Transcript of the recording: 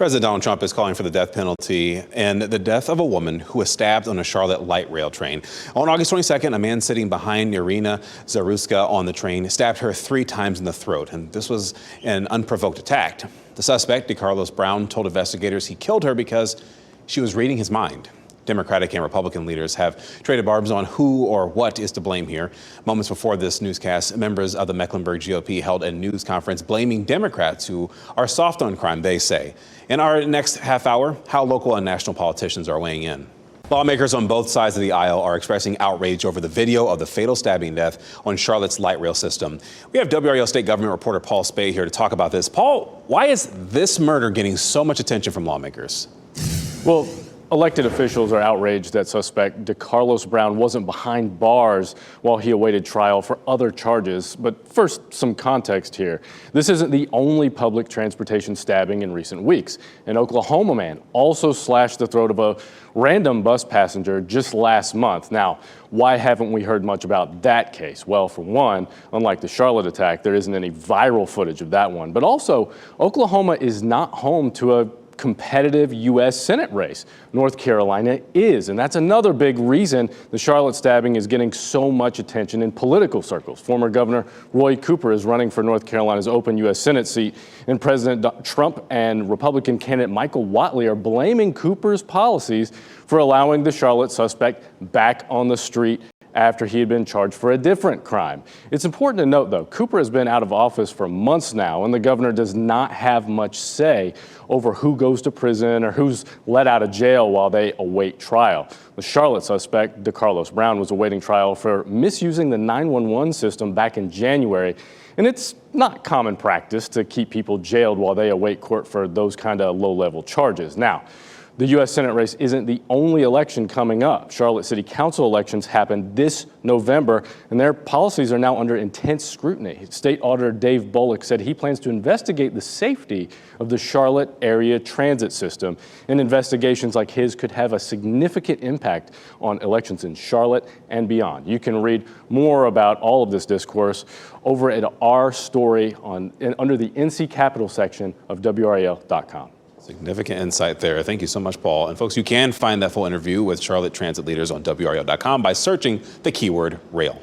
President Donald Trump is calling for the death penalty and the death of a woman who was stabbed on a Charlotte light rail train. On August 22nd, a man sitting behind Irina Zaruska on the train stabbed her 3 times in the throat, and this was an unprovoked attack. The suspect, DeCarlos Brown, told investigators he killed her because she was reading his mind. Democratic and Republican leaders have traded barbs on who or what is to blame here. Moments before this newscast, members of the Mecklenburg GOP held a news conference blaming Democrats who are soft on crime, they say. In our next half hour, how local and national politicians are weighing in. Lawmakers on both sides of the aisle are expressing outrage over the video of the fatal stabbing death on Charlotte's light rail system. We have WRAL state government reporter Paul Specht here to talk about this. Paul, why is this murder getting so much attention from lawmakers? Well, elected officials are outraged that suspect DeCarlos Brown wasn't behind bars while he awaited trial for other charges. But first, some context here. This isn't the only public transportation stabbing in recent weeks. An Oklahoma man also slashed the throat of a random bus passenger just last month. Now, why haven't we heard much about that case? Well, for one, unlike the Charlotte attack, there isn't any viral footage of that one. But also, Oklahoma is not home to a competitive U.S. Senate race. North Carolina is, and that's another big reason the Charlotte stabbing is getting so much attention in political circles. Former Governor Roy Cooper is running for North Carolina's open U.S. Senate seat, and President Trump and Republican candidate Michael Whatley are blaming Cooper's policies for allowing the Charlotte suspect back on the street after he had been charged for a different crime. It's important to note, though, Cooper has been out of office for months now, and the governor does not have much say over who goes to prison or who's let out of jail while they await trial. The Charlotte suspect, DeCarlos Brown, was awaiting trial for misusing the 911 system back in January, and it's not common practice to keep people jailed while they await court for those kind of low-level charges. Now, the U.S. Senate race isn't the only election coming up. Charlotte City Council elections happen this November, and their policies are now under intense scrutiny. State Auditor Dave Bullock said he plans to investigate the safety of the Charlotte area transit system, and investigations like his could have a significant impact on elections in Charlotte and beyond. You can read more about all of this discourse over at our story under the NC Capital section of WRAL.com. Significant insight there. Thank you so much, Paul. And folks, you can find that full interview with Charlotte transit leaders on WRAL.com by searching the keyword rail.